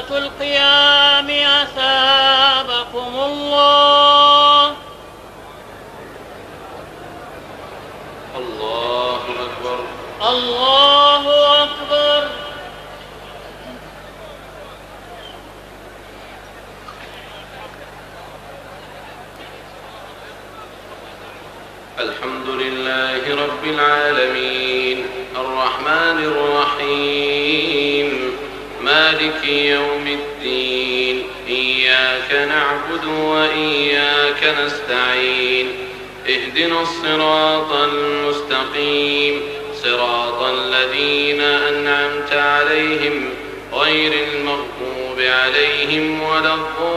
صلاة القيام أثابكم الله. الله أكبر. الله أكبر. الحمد لله رب العالمين الرحمن الرحيم مالك يوم الدين إياك نعبد وإياك نستعين اهدنا الصراط المستقيم صراط الذين أنعمت عليهم غير المغضوب عليهم ولا الضالين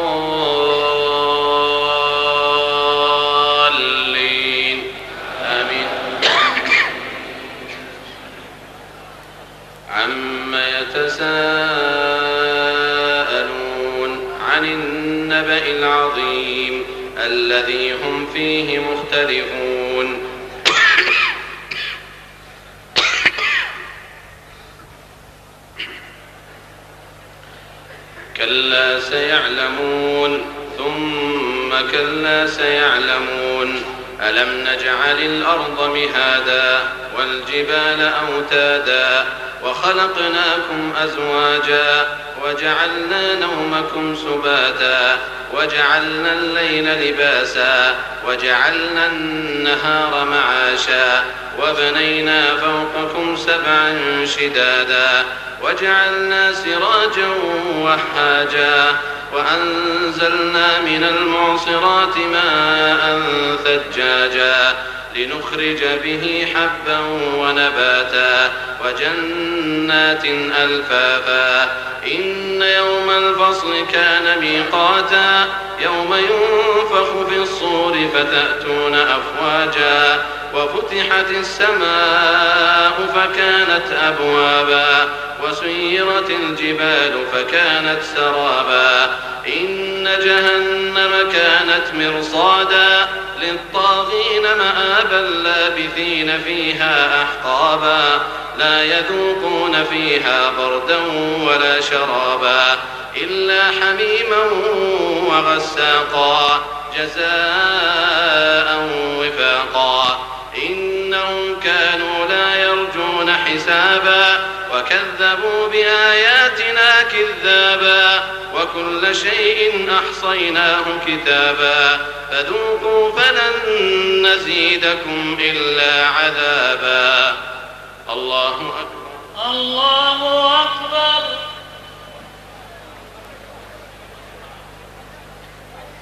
آمين. عما يتساءلون عن النبأ العظيم الذي هم فيه مختلفون كلا سيعلمون ثم كلا سيعلمون ألم نجعل الأرض مهادا والجبال أوتادا وخلقناكم أزواجا وجعلنا نومكم سباتا وجعلنا الليل لباسا وجعلنا النهار معاشا وبنينا فوقكم سبعا شدادا وجعلنا سراجا وهاجا وأنزلنا من المعصرات ماء ثجاجا لنخرج به حبا ونباتا وجنات ألفافا إن يوم الفصل كان ميقاتا يوم ينفخ في الصور فتأتون أفواجا وفتحت السماء فكانت أبوابا وسيرت الجبال فكانت سرابا إن جهنم كانت مرصادا للطاغين مآبا لابثين فيها أحقابا لا يذوقون فيها بردا ولا شرابا إلا حميما وغساقا جزاء وفاقا إنهم كانوا لا يرجون حسابا وكذبوا بآياتنا كذابا وكل شيء أحصيناه كتابا فذوقوا فلن نزيدكم إلا عذابا. الله أكبر. الله أكبر.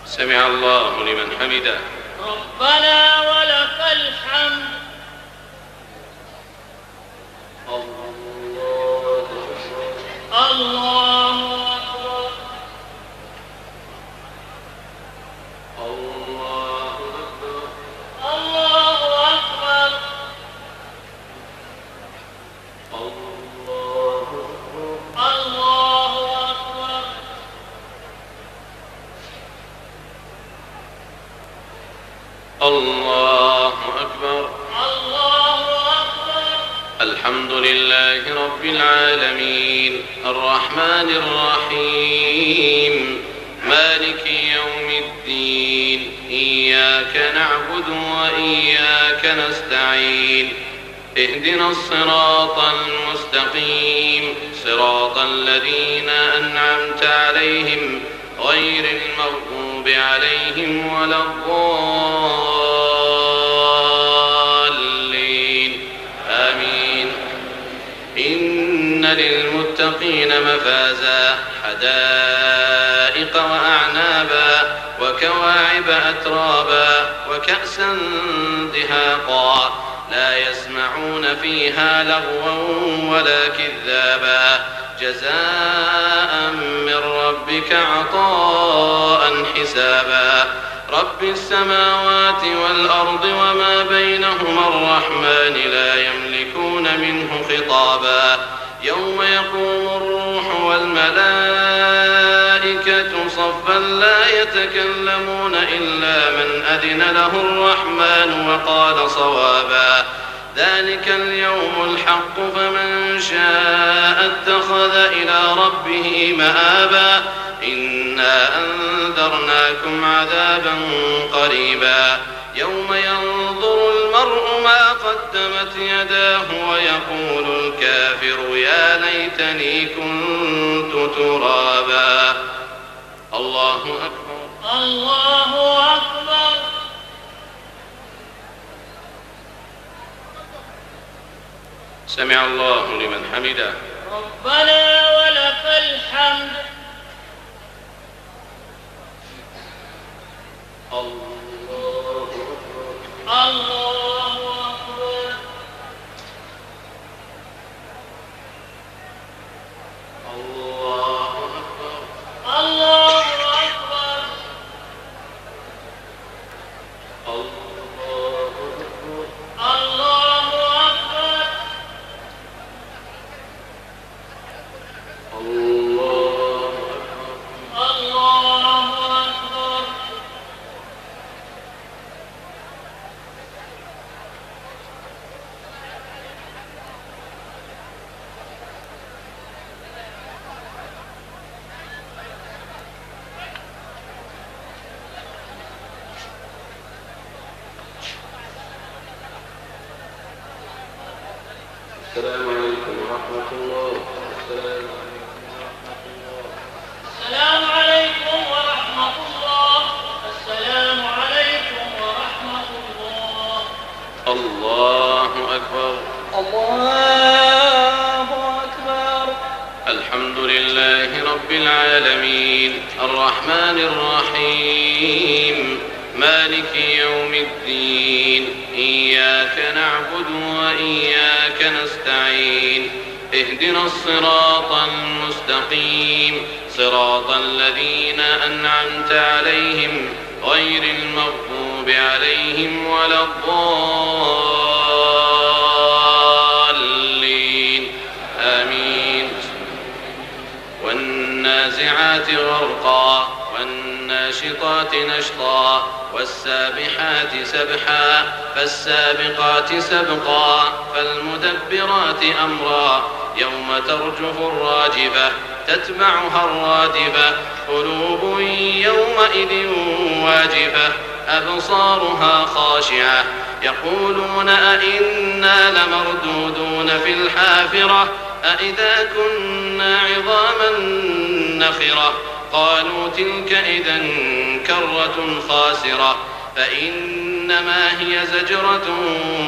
سمع الله لمن حمده. ربنا ولك الحمد. الله أكبر. الله أكبر. الله أكبر. الله أكبر. الله أكبر. الله أكبر. الله أكبر. الحمد لله رب العالمين الرحمن الرحيم مالك يوم الدين إياك نعبد وإياك نستعين اهدنا الصراط المستقيم صراط الذين أنعمت عليهم غير المغضوب عليهم ولا الضالين آمين. إن للمتقين مفازا حدائق وأعنابا وكواعب أترابا وكأسا دهاقا لا يسمعون فيها لغوا ولا كذابا جزاء من ربك عطاء حسابا. رب السماوات والأرض وما بينهما الرحمن لا يملكون منه خطابا يوم يقوم الروح والملائكة صفا لا يتكلمون إلا من أذن له الرحمن وقال صوابا. ذلك اليوم الحق فمن شاء اتخذ إلى ربه مآبا إنا أنذرناكم عذابا قريبا يوم ينظر المرء ما قدمت يداه ويقول الكافر يا ليتني كنت ترابا. الله أكبر. الله أكبر. سمع الله لمن حمده. ربنا ولك الحمد. الله أكبر. الله أكبر. الله أكبر. الله أكبر. الله أكبر. الله أكبر. الله أكبر. الله أكبر. السلام عليكم ورحمة الله. السلام عليكم ورحمة الله. السلام عليكم ورحمة الله. الله أكبر. الله أكبر. الحمد لله رب العالمين الرحمن الرحيم مالك يوم الدين إياك نعبد وإياك نستعين اهدنا الصراط المستقيم صراط الذين أنعمت عليهم غير المغضوب عليهم ولا الضالين آمين. والنازعات غرقا والناشطات نشطا والسابحات سبحا فالسابقات سبقا فالمدبرات أمرا يوم ترجف الراجفة تتبعها الرادفة قلوب يومئذ واجفة أبصارها خاشعة يقولون أئنا لمردودون في الحافرة أئذا كنا عظاما نخرة قالوا تلك إذا كرة خاسرة فإنما هي زجرة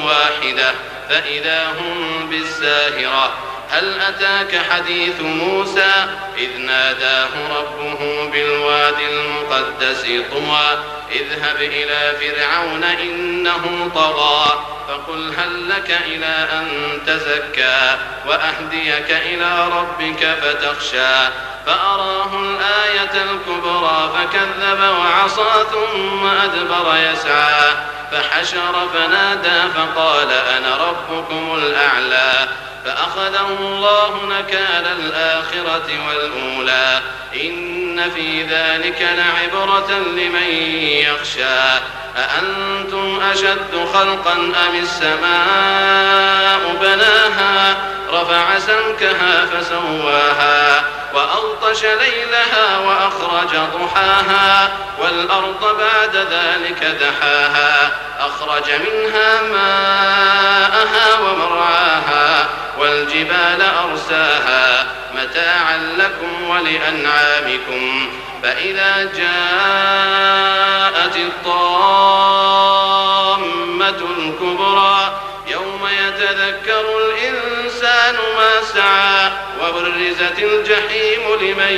واحدة فإذا هم بالساهرة. هل أتاك حديث موسى إذ ناداه ربه بالوادي المقدس طوى اذهب إلى فرعون إنه طغى فقل هل لك إلى أن تزكى وأهديك إلى ربك فتخشى فأراه الآية الكبرى فكذب وعصى ثم أدبر يسعى فحشر فنادى فقال أنا ربكم الأعلى فأخذه الله نكال الآخرة والأولى إن في ذلك لعبرة لمن يخشى. أأنتم أشد خلقا أم السماء بناها رفع سمكها فسواها وأغطش ليلها وأخرج ضحاها والأرض بعد ذلك دحاها أخرج منها ماءها ومرعاها والجبال أرساها متاعا لكم ولأنعامكم فإذا جاءت الطامة الكبرى يوم يتذكر الإنسان ما سعى وبرزت الجحيم لمن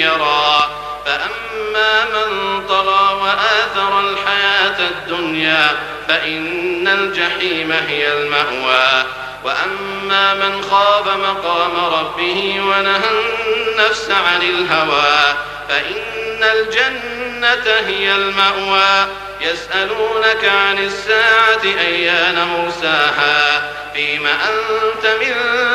يرى فأما من طغى وآثر الحياة الدنيا فإن الجحيم هي المأوى وأما من خاف مقام ربه ونهى النفس عن الهوى فإن الجنة هي المأوى. يسألونك عن الساعة أيان مرساها فيم أنت من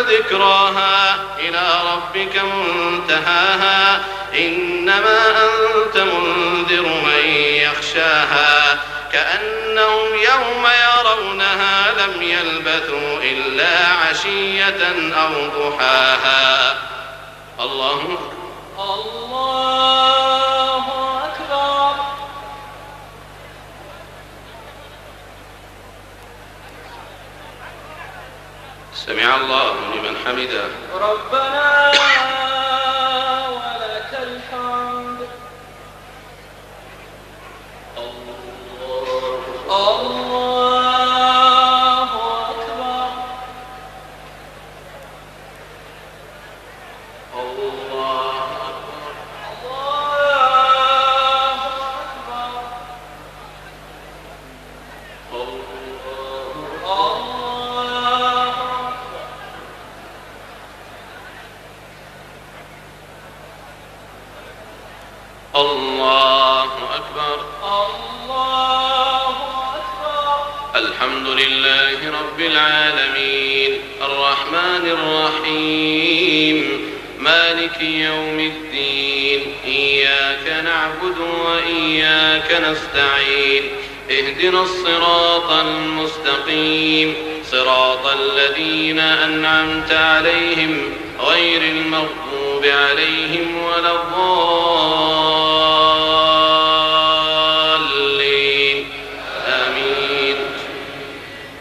ذكراها إلى ربك منتهاها إنما أنت منذر من يخشاها كأنهم يوم يرونها لم يلبثوا إلا عشية أو ضحاها. الله أكبر. سمع الله لمن حمده. ربنا ولك الحمد. الله أكبر. الله أكبر. الله أكبر. الله أكبر. الحمد لله رب العالمين الرحمن الرحيم مالك يوم الدين إياك نعبد وإياك نستعين اهدنا الصراط المستقيم صراط الذين أنعمت عليهم غير المغضوب عليهم ولا الضالين آمين.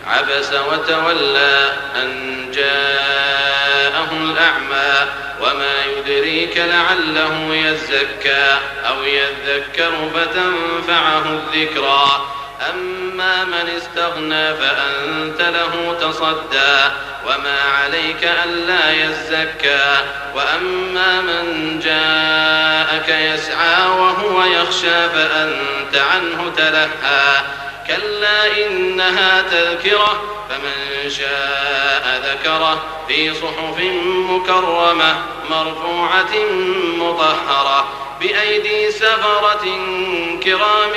عبس وتولى أن جاءه الأعمى وما يدريك لعله يزكى أو يذكر فتنفعه الذكرى أما من استغنى فأنت له تصدى وما عليك ألا يزكى وأما من جاءك يسعى وهو يخشى فأنت عنه تلهى كلا إنها تذكرة فمن شاء ذكره في صحف مكرمة مرفوعة مطهرة بأيدي سفرة كرام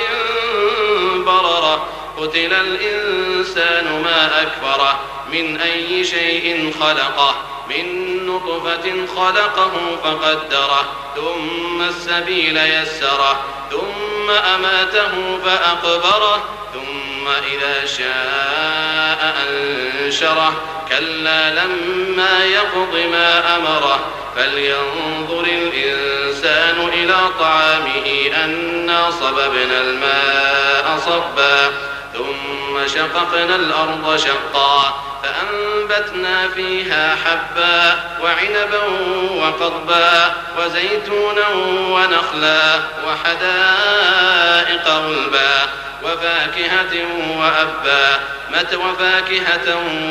بررة قتل الإنسان ما أكفره من أي شيء خلقه من نطفة خلقه فقدره ثم السبيل يسره ثم أماته فأقبره ثم إذا شاء أنشره كلا لما يقض ما أمره فلينظر الإنسان إلى طعامه أنا صببنا الماء صبا ثم شققنا الأرض شقا فأنبتنا فيها حبا وعنبا وقضبا وزيتونا ونخلا وحدائق غلبا وفاكهة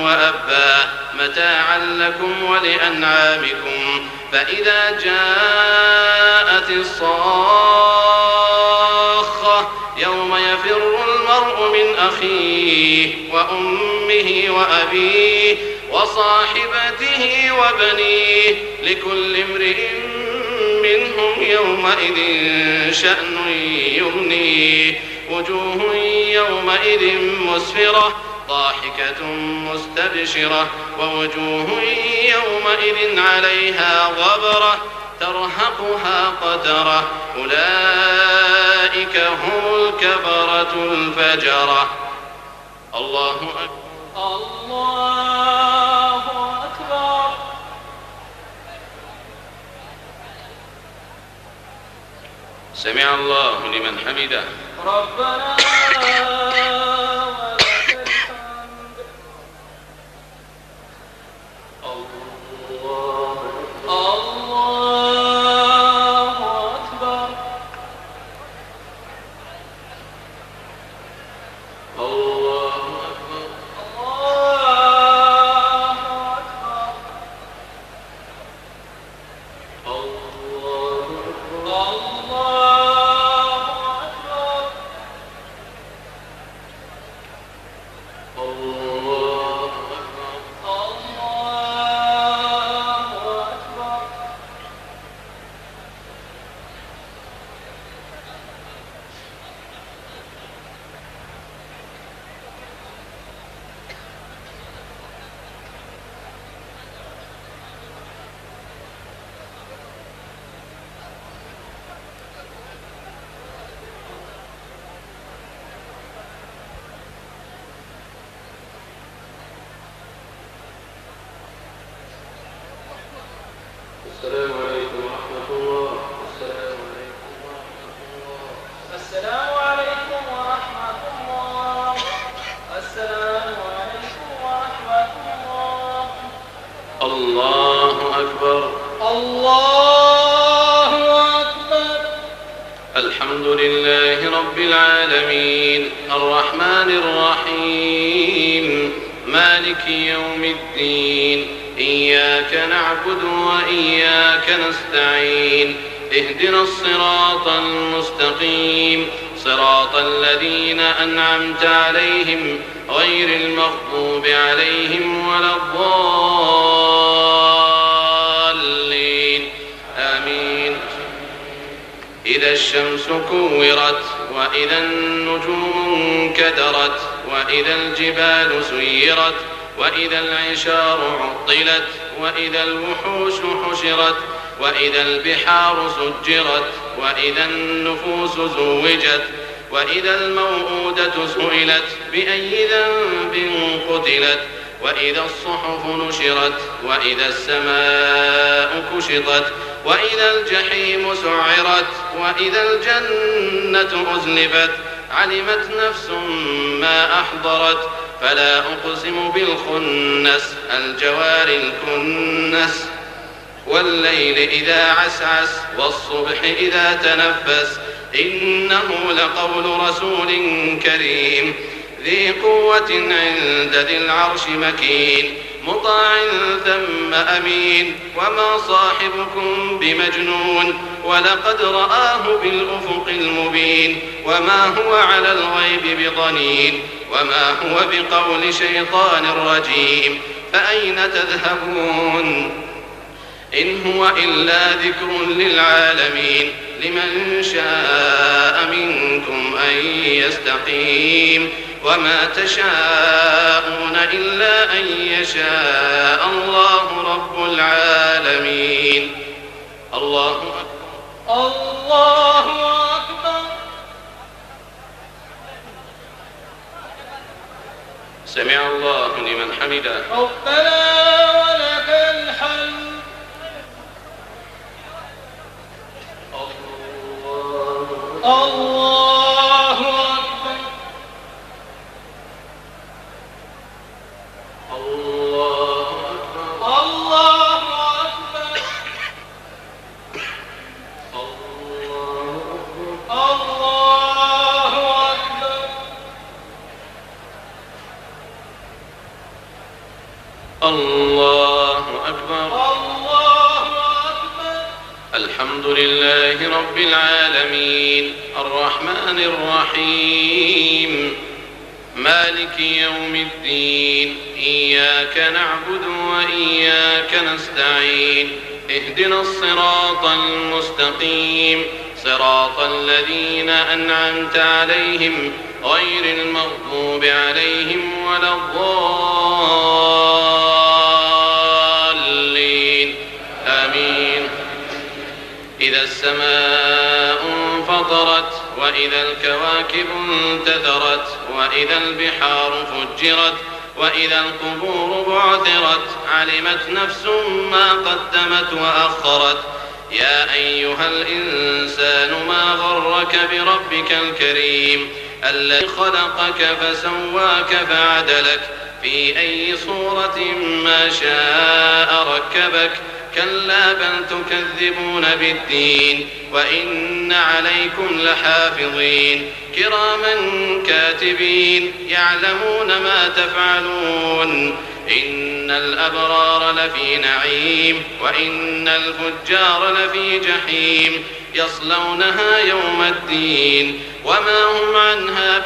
وأبا متاعا لكم ولأنعامكم فإذا جاءت الصاخة يوم يفر المرء من أخيه وأمه وأبيه وصاحبته وبنيه لكل امرئ منهم يومئذ شأن يغنيه وجوه يومئذ مسفرة ضاحكة مستبشرة ووجوه يومئذ عليها غبرة ترهقها قترة أولئك هم الكفرة الفجرة. الله أكبر. الله أكبر. سمع الله لمن حمده. ربنا ولك الحمد. الله أكبر. الله أكبر. الله أكبر. الله أكبر. لله رب العالمين الرحمن الرحيم مالك يوم الدين إياك نعبد وإياك نستعين اهدنا الصراط المستقيم صراط الذين أنعمت عليهم غير المغضوب عليهم ولا الضالين آمين. إذا الشمس كورت وإذا النجوم انكدرت وإذا الجبال سيرت وإذا العشار عطلت وإذا الوحوش حشرت وإذا البحار سجرت وإذا النفوس زوجت وإذا الموءودة سئلت بأي ذنب قتلت وإذا الصحف نشرت وإذا السماء كشطت وإذا الجحيم سعرت وإذا الجنة أزلفت علمت نفس ما أحضرت فلا أقسم بالخنس الجوار الكنس والليل إذا عسعس والصبح إذا تنفس إنه لقول رسول كريم ذي قوة عند ذي العرش مكين مطاع ثم أمين وما صاحبكم بمجنون ولقد رآه بالأفق المبين وما هو على الغيب بضنين وما هو بقول شيطان رجيم فأين تذهبون إن هو إلا ذكر للعالمين لمن شاء منكم أن يستقيم وما تشاءون إلا أن يشاء الله رب العالمين. الله أكبر. الله أكبر. سمع الله لمن حمده. ربنا ولك الحمد. الله أكبر. الله أكبر. الله أكبر. الله أكبر. الله أكبر. الله أكبر. الحمد لله رب العالمين الرحمن الرحيم مالك يوم الدين إياك نعبد وإياك نستعين اهدنا الصراط المستقيم صراط الذين أنعمت عليهم غير المغضوب عليهم ولا الضالين آمين. إذا السماء انفطرت وإذا الكواكب انتثرت وإذا البحار فجرت وإذا القبور بعثرت علمت نفس ما قدمت وأخرت يا أيها الإنسان ما غرك بربك الكريم الذي خلقك فسواك فعدلك في أي صورة ما شاء ركبك كلا بل تكذبون بالدين وإن عليكم لحافظين كراما كاتبين يعلمون ما تفعلون إن الأبرار لفي نعيم وإن الفجار لفي جحيم يصلونها يوم الدين وما هم عنها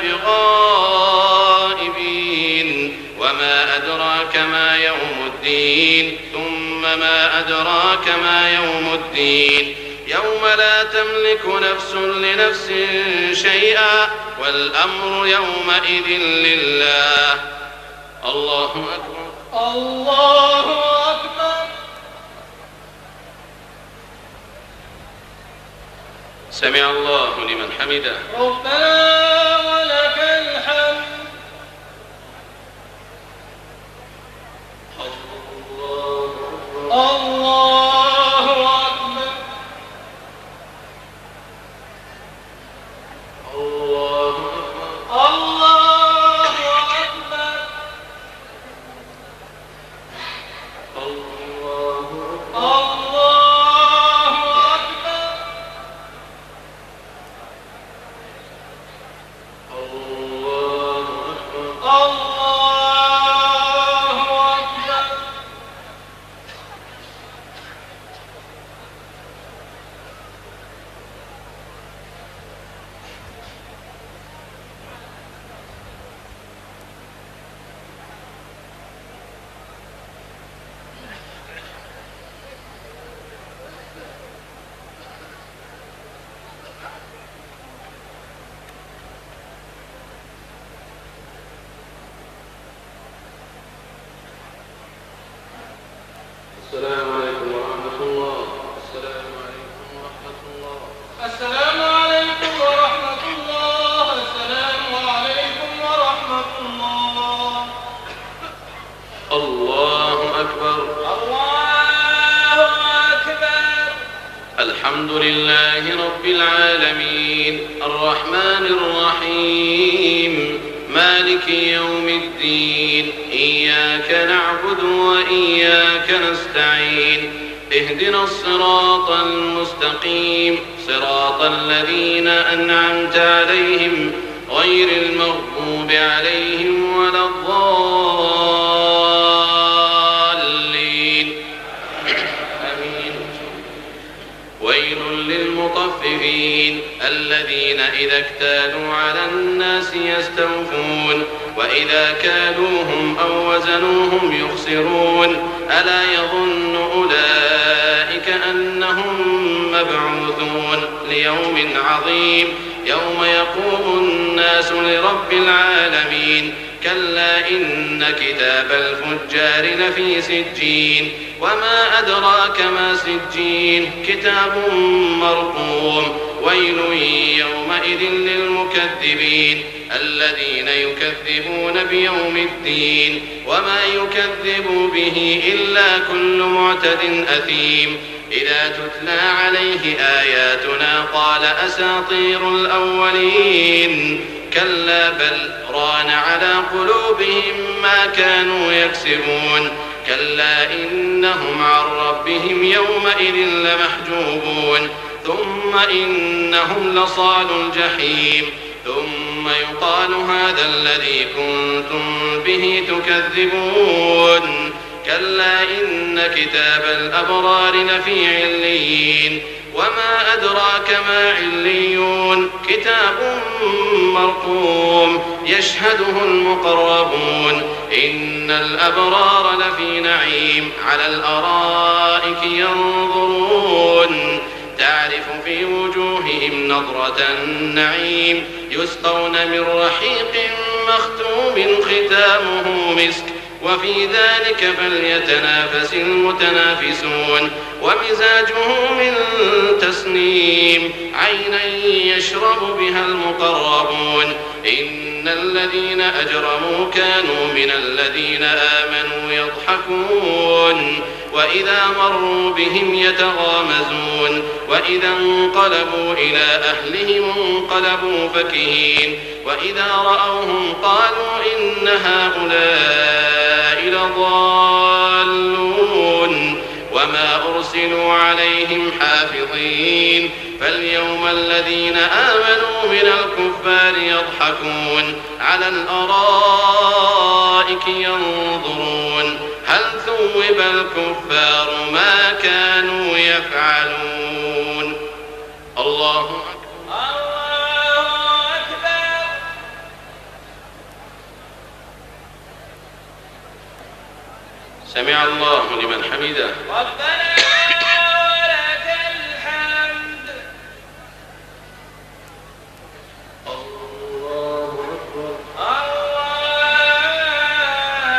بغائبين وما أدراك ما يوم الدين ثم ما أدراك ما يوم الدين يوم لا تملك نفس لنفس شيئا والأمر يومئذ لله. الله أكبر. الله أكبر. سمع الله لمن حمده. ربنا ولك الحمد. الله أكبر. الله أكبر. الله أكبر. الله أكبر. الله أكبر. السلام عليكم ورحمة الله. السلام عليكم ورحمة الله. السلام عليكم ورحمة الله. السلام عليكم ورحمة الله. الله أكبر. الله أكبر. الحمد لله رب العالمين الرحمن الرحيم مالك يوم الدين إياك نعبد وإياك نستعين اهدنا الصراط المستقيم صراط الذين أنعمت عليهم غير المغضوب عليهم ولا الضالين آمين. ويل للمطففين الذين إذا اكتالوا على الناس يستوفون وإذا كالوهم أو وزنوهم يخسرون ألا يظن أولئك أنهم مبعوثون ليوم عظيم يوم يقوم الناس لرب العالمين كلا إن كتاب الفجار لفي سجين وما أدراك ما سجين كتاب مرقوم ويل يومئذ للمكذبين الذين يكذبون بيوم الدين وما يكذب به إلا كل معتد أثيم إذا تتلى عليه آياتنا قال أساطير الأولين كلا بل ران على قلوبهم ما كانوا يكسبون كلا إنهم عن ربهم يومئذ لمحجوبون ثم إنهم لصال الجحيم ثم يقال هذا الذي كنتم به تكذبون كلا إن كتاب الأبرار لفي عليين وما أدراك ما عليون كتاب مرقوم يشهده المقربون إن الأبرار لفي نعيم على الأرائك ينظرون تعرف في وجوههم نضرة النعيم يسقون من رحيق مختوم ختامه مسك وفي ذلك فليتنافس المتنافسون ومزاجه من تسنيم عينا يشرب بها المقربون إن الذين أجرموا كانوا من الذين آمنوا يضحكون وإذا مروا بهم يتغامزون وإذا انقلبوا إلى أهلهم انقلبوا فكهين وإذا رأوهم قالوا إن هؤلاء لضالون وما أرسلوا عليهم حافظين فاليوم الذين آمنوا من الكفار يضحكون على الأرائك ينظرون هل ثوب الكفار ما كانوا يفعلون. الله أكبر. الله أكبر. سمع الله لمن حمده. ربنا ولك الحمد. الله أكبر.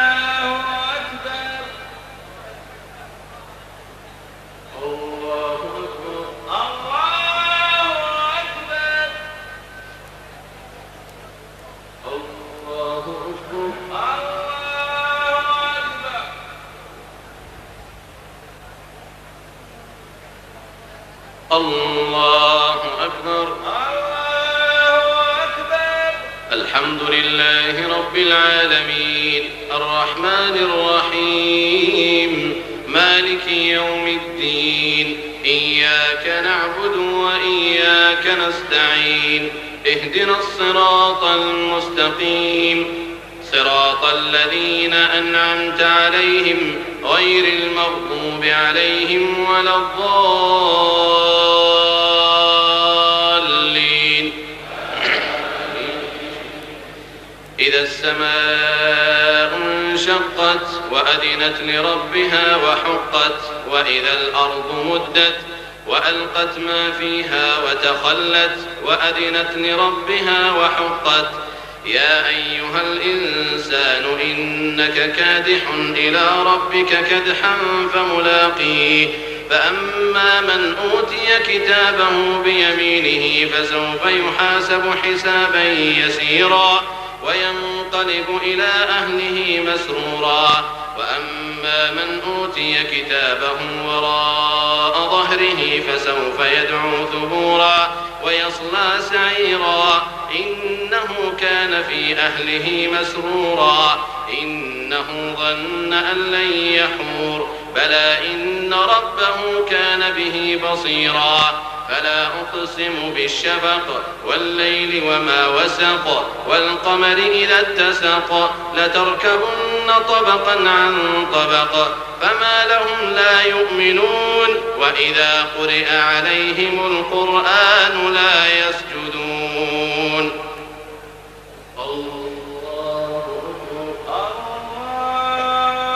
الله أكبر. الله أكبر. الله أكبر. الله أكبر. الله أكبر. الله أكبر. الحمد لله رب العالمين الرحمن الرحيم مالك يوم الدين إياك نعبد وإياك نستعين اهدنا الصراط المستقيم صراط الذين أنعمت عليهم غير المغضوب عليهم ولا الضالين. إذا السماء انشقت وأذنت لربها وحقت وإذا الأرض مدت وألقت ما فيها وتخلت وأذنت لربها وحقت يا أيها الإنسان إنك إنك كادح إلى ربك كدحا فملاقيه فأما من أوتي كتابه بيمينه فسوف يحاسب حسابا يسيرا وينقلب إلى أهله مسرورا وأما من أوتي كتابه وراء ظهره فسوف يدعو ثبورا ويصلى سعيرا إنه كان في أهله مسرورا إنه ظن أن لن يحور بلى إن ربه كان به بصيرا فلا أقسم بالشفق والليل وما وسق والقمر إذا اتسق لتركبن طبقا عن طبق فما لهم لا يؤمنون وإذا قرئ عليهم القرآن لا يسجدون الله أكبر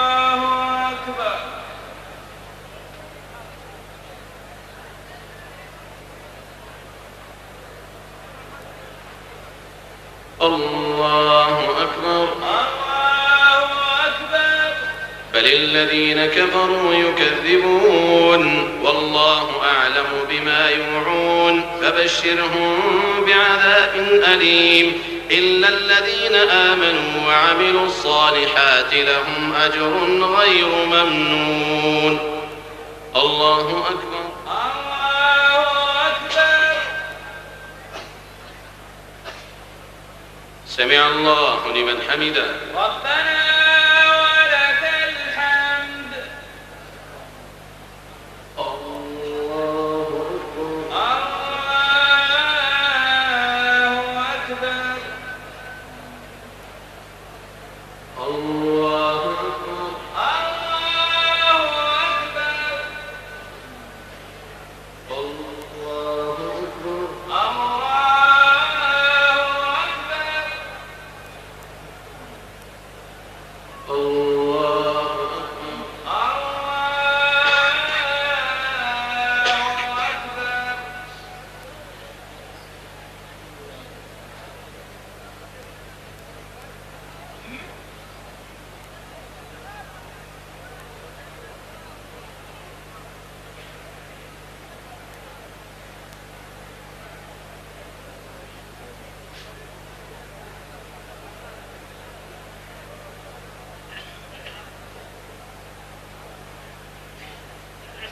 الله أكبر. الله أكبر الله أكبر. بل الذين كفروا يكذبون والله أعلم بما يوعون فبشرهم بعذاب أليم إلا الذين آمنوا وعملوا الصالحات لهم أجر غير ممنون الله أكبر الله أكبر. سمع الله لمن حمده ربنا ولك الحمد. الله أكبر الله أكبر. الله أكبر الله أكبر. الله أكبر الله أكبر. الله أكبر الله أكبر.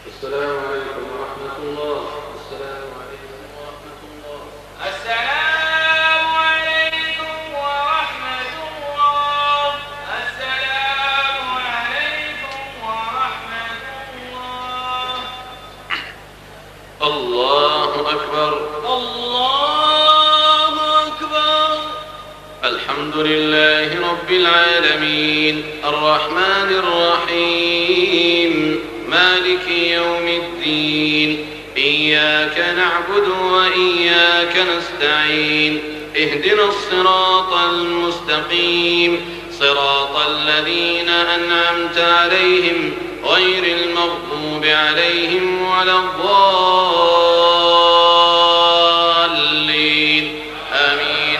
السلام عليكم ورحمة الله السلام عليكم ورحمة الله السلام عليكم ورحمة الله. السلام عليكم ورحمة الله. الله أكبر الله أكبر. الحمد لله رب العالمين الرحمن الرحيم مالك يوم الدين إياك نعبد وإياك نستعين اهدنا الصراط المستقيم صراط الذين أنعمت عليهم غير المغضوب عليهم ولا الضالين آمين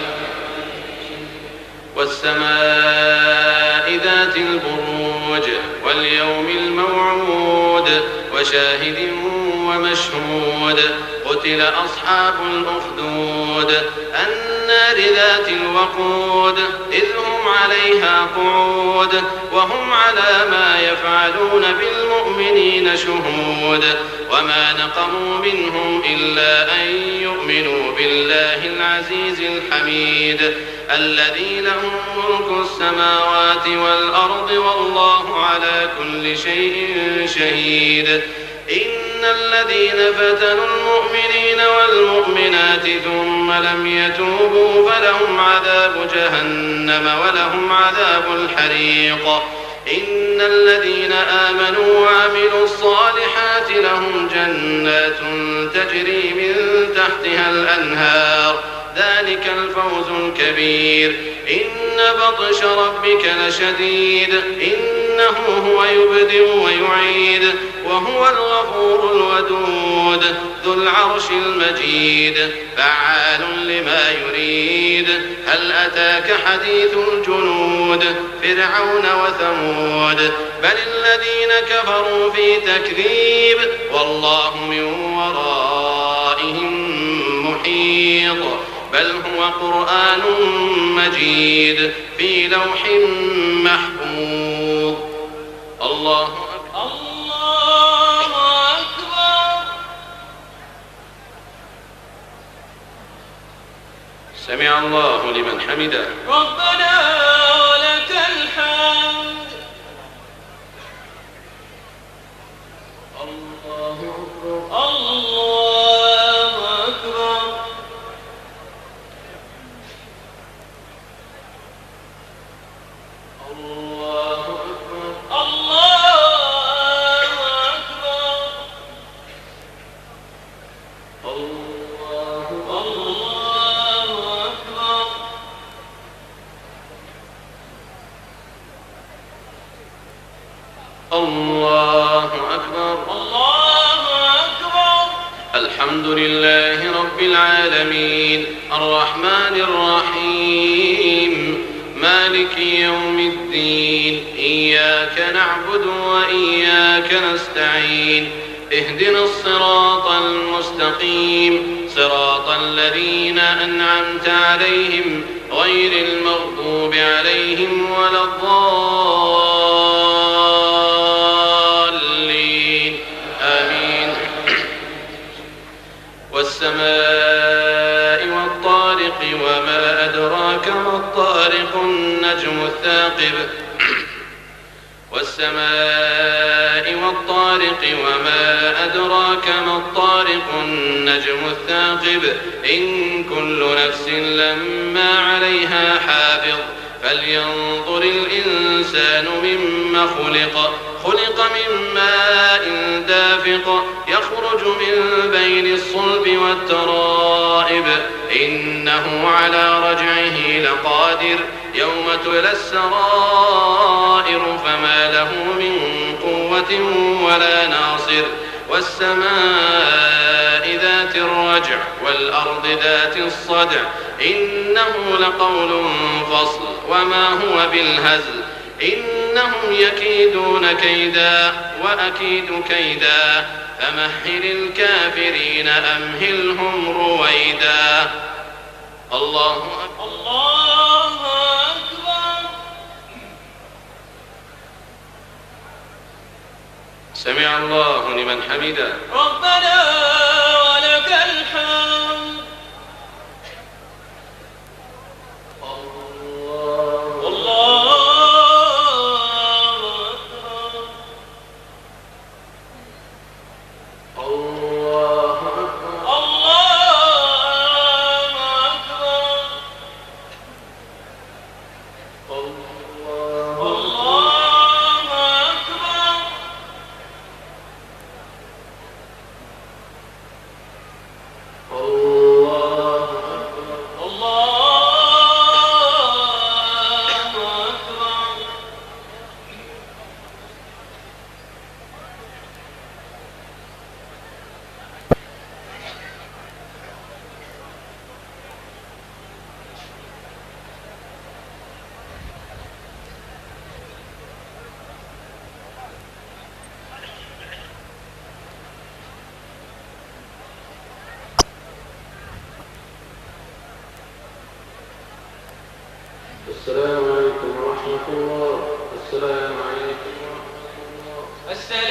والسماء ذات البروج واليوم الموعود وشاهد ومشهود قتل أصحاب الأخدود النار ذات الوقود إذ هم عليها قعود وهم على ما يفعلون بالمؤمنين شهود وما نقموا منهم إلا أن يؤمنوا بالله العزيز الحميد الذي له ملك السماوات والأرض والله على كل شيء شهيد إن الذين فتنوا المؤمنين والمؤمنات ثم لم يتوبوا فلهم عذاب جهنم ولهم عذاب الحريق إن الذين آمنوا وعملوا الصالحات لهم جنات تجري من تحتها الأنهار ذلك الفوز الكبير إن بطش ربك لشديد إنه إنه هو يبدئ ويعيد وهو الغفور الودود ذو العرش المجيد فعال لما يريد هل أتاك حديث الجنود فرعون وثمود بل الذين كفروا في تكذيب والله من ورائهم محيط بل هو قرآن مجيد في لوح محفوظ الله أكبر الله أكبر. سمع الله لمن حمده ربنا ولك الحمد. الله أكبر. الله أكبر. الله أكبر. الله أكبر. الله أكبر. الله أكبر الله أكبر. الحمد لله رب العالمين الرحمن الرحيم مالك يوم الدين إياك نعبد وإياك نستعين اهدنا الصراط المستقيم صراط الذين أنعمت عليهم غير المغضوب عليهم ولا الضالين آمين والسماء والطارق وما أدراك ما الطارق النجم الثاقب والسماء والطارق وما أدراك ما الطارق النجم الثاقب إن كل نفس لما عليها حافظ فلينظر الإنسان مما خلق من ماء دافق يخرج من بين الصلب والترائب إنه على رجعه لقادر يوم تبلى السرائر فما له من قوة ولا ناصر والسماء ذات الرجع والأرض ذات الصدع إنه لقول فصل وما هو بالهزل إنهم يكيدون كيدا وأكيد كيدا فمهل الكافرين أمهلهم رويدا الله أكبر. الله أكبر. سمع الله لمن حمده ربنا ولك الحمد. الله أكبر. الله أكبر. الله أكبر. الله الله أكبر. الله أكبر. الله أكبر. السلام عليكم ورحمة الله. السلام عليكم ورحمة الله. السلام